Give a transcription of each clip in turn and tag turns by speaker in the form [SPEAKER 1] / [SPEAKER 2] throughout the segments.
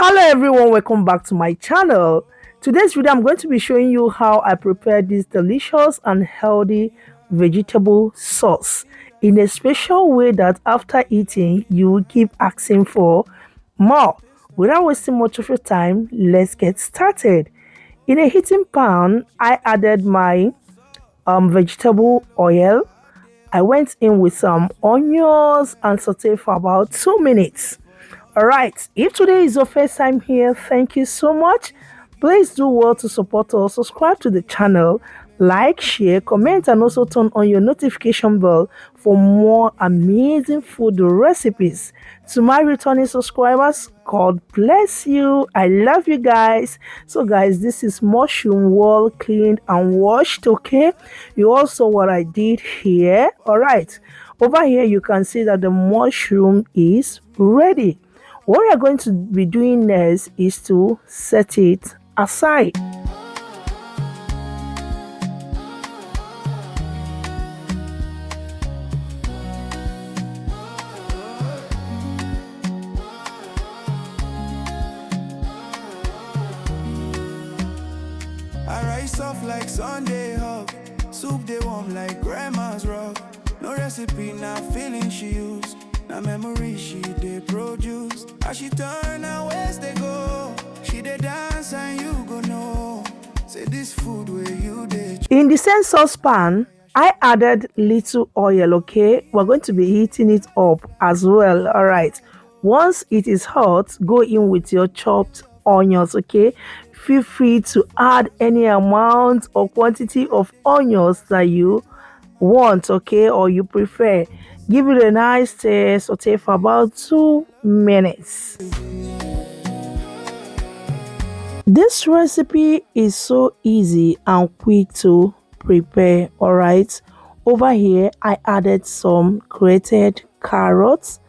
[SPEAKER 1] Hello everyone, welcome back to my channel. Today's video I'm going to be showing you how I prepare this delicious and healthy vegetable sauce in a special way that after eating you will keep asking for more. Without wasting much of your time, let's get started. In a heating pan, I added my vegetable oil. I went in with some onions and sauteed for about 2 minutes. Alright, if today is your first time here, thank you so much. Please do well to support us, subscribe to the channel, like, share, comment, and also turn on your notification bell for more amazing food recipes. To my returning subscribers, God bless you. I love you guys. So guys, this is mushroom well cleaned and washed, okay? You all saw what I did here. Alright, over here you can see that the mushroom is ready. What we are going to be doing next is to set it aside.
[SPEAKER 2] I rise off like Sunday hug. Soup they warm like grandma's rug. No recipe, not feeling she used. Now memory she they produce. As she turn her ways they go. She they dance and you go know. Say this food where you they.
[SPEAKER 1] In the same saucepan, I added little oil, okay? We're going to be heating it up as well, all right? Once it is hot, go in with your chopped onions, okay? Feel free to add any amount or quantity of onions that you want, okay, or you prefer. Give it a nice saute for about 2 minutes. This recipe is so easy and quick to prepare. All right, over here I added some grated carrots.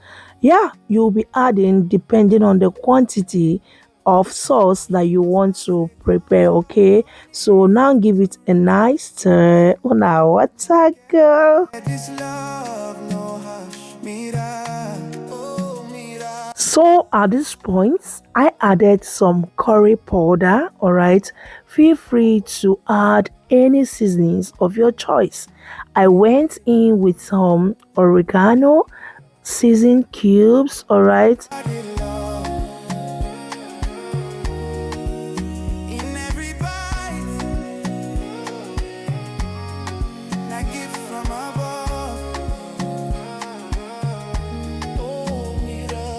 [SPEAKER 1] Yeah, you'll be adding depending on the quantity of sauce that you want to prepare, okay? So now give it a nice stir. Oh, now what a girl.
[SPEAKER 2] This love no hush. Mira.
[SPEAKER 1] So at this point, I added some curry powder, all right? Feel free to add any seasonings of your choice. I went in with some oregano, seasoned cubes, all right?
[SPEAKER 2] In every bite, like gift from above. Oh, Mira.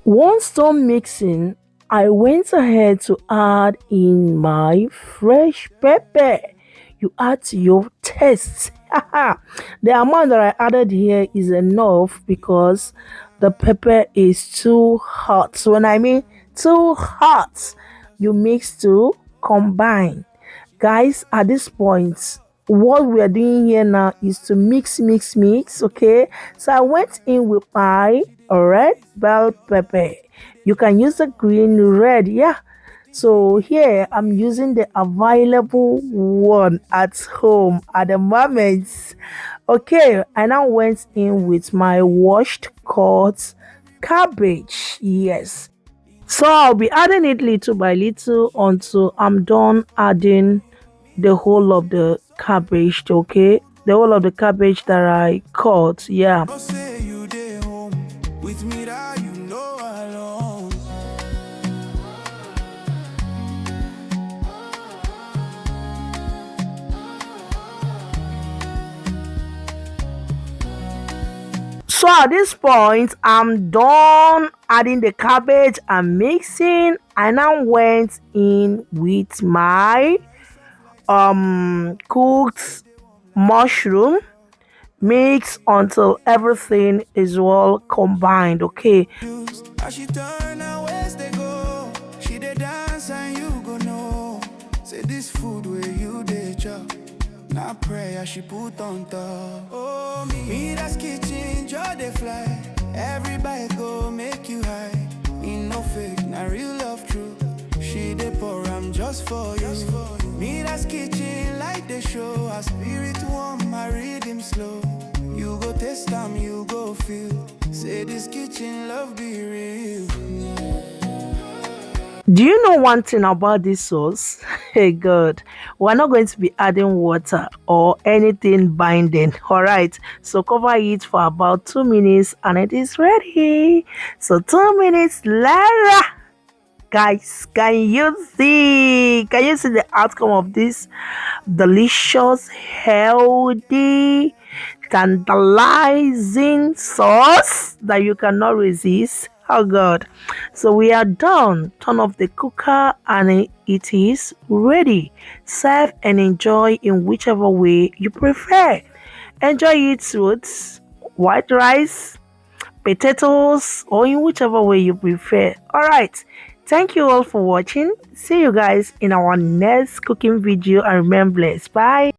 [SPEAKER 1] Once done mixing, I went ahead to add in my fresh pepper. You add to your taste. The amount that I added here is enough because the pepper is too hot. So when I mean too hot, you mix to combine. Guys, at this point, what we are doing here now is to mix, okay? So I went in with my red bell pepper. You can use the green, red, yeah. So here I'm using the available one at home at the moment. Okay, I now went in with my washed cut cabbage. Yes. So I'll be adding it little by little until I'm done adding the whole of the cabbage, okay? The whole of the cabbage that I cut, yeah.
[SPEAKER 2] No say you dey home with Mira, you know alone.
[SPEAKER 1] So at this point, I'm done adding the cabbage and mixing. I now went in with my cooked mushroom. Mix until everything is well combined, okay?
[SPEAKER 2] As she turn her ways they go. She dey dance and you go know. Say this food where you dey chop. Now prayer she put on top. Oh, Mira's kitchen, joy they fly. Everybody go make you high. In no fake, not real love true. She dey pour, I'm just for you. Mira's kitchen, like the show. Her spirit warm, my rhythm slow. You go taste them, you go feel. Say this kitchen love be real.
[SPEAKER 1] Do you know one thing about this sauce? Hey God, we're not going to be adding water or anything binding. All right, so cover it for about 2 minutes and it is ready. So 2 minutes later, guys, can you see the outcome of this delicious, healthy, tantalizing sauce that you cannot resist? Oh God. So we are done. Turn off the cooker and it is ready. Serve and enjoy in whichever way you prefer. Enjoy it with white rice, potatoes, or in whichever way you prefer. All right. Thank you all for watching. See you guys in our next cooking video and remember, bless. Bye.